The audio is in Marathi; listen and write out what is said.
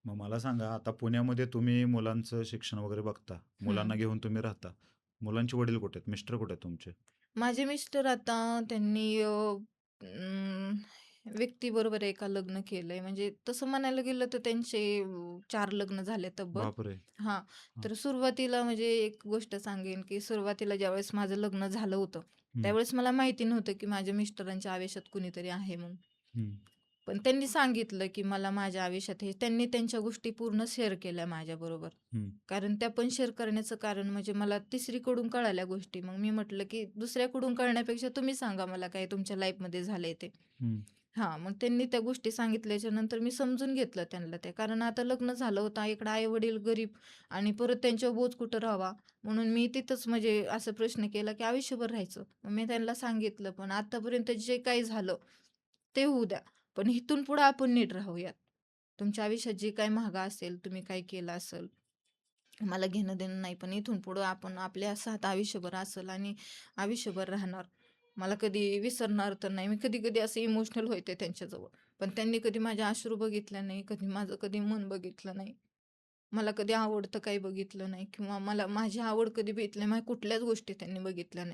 मग मला सांगा, आता पुण्यामध्ये तुम्ही मुलांचं शिक्षण वगैरे बघता, हं. मुलांना घेऊन तुम्ही राहता. मुलांचे वडील कुठे आहेत? मिस्टर कुठे आहेत तुमचे? माझे मिस्टर आता त्यांनी व्यक्तीबरोबर एका लग्न केलंय. म्हणजे तसं म्हणायला गेलं तर त्यांचे 4 लग्न झाले तब्बल. बापरे! हां, हां. तर सुरुवातीला म्हणजे एक गोष्ट सांगेन, की सुरुवातीला ज्यावेळेस माझं लग्न झालं होतं, हं, त्यावेळेस मला माहिती नव्हतं, की माझ्या मिस्टरांच्या आयुष्यात कुणीतरी आहे म्हणून. हं, पण त्यांनी सांगितलं, की मला माझ्या आयुष्यात हे त्यांनी त्यांच्या गोष्टी पूर्ण शेअर केल्या माझ्याबरोबर. हं, कारण त्या पण शेअर करण्याचं कारण म्हणजे मला तिसरीकडून कळाल्या गोष्टी. मग मी म्हटलं, की दुसऱ्याकडून कळण्यापेक्षा तुम्ही सांगा मला काय तुमच्या लाईफमध्ये झालंय ते. हं, हां, मग त्यांनी त्या गोष्टी सांगितल्याच्या नंतर मी समजून घेतलं त्यांना ते. कारण आता लग्न झालं होतं, इकडं आई-वडील गरीब आणि परत त्यांच्यावर बोज कुठं राहावा. म्हणून मी तिथंच म्हणजे असा प्रश्न केला, की आयुष्यभर राहायचं. मग मी त्यांना सांगितलं, पण आतापर्यंत जे काही झालं ते होऊ द्या. पण इथून पुढे आपण नीट राहूयात. तुमच्या आयुष्यात जे काही महागा असेल, तुम्ही काय केलं असेल, मला घेणं-देणं नाही. पण इथून पुढं आपण आपल्या साथ आयुष्यभर असेल आणि आयुष्यभर राहणार. मला कधी विसरणार तर नाही. मी कधी-कधी असं इमोशनल व्हायचे त्यांच्याजवळ. पण त्यांनी कधी माझे अश्रू बघितले नाही, कधी माझं कधी मन बघितलं नाही. मला कधी आवडतं काही बघितलं नाही किंवा मला माझी आवड कधी बघितली नाही. माझ्या कुठल्याच गोष्टी त्यांनी बघितल्या नाही.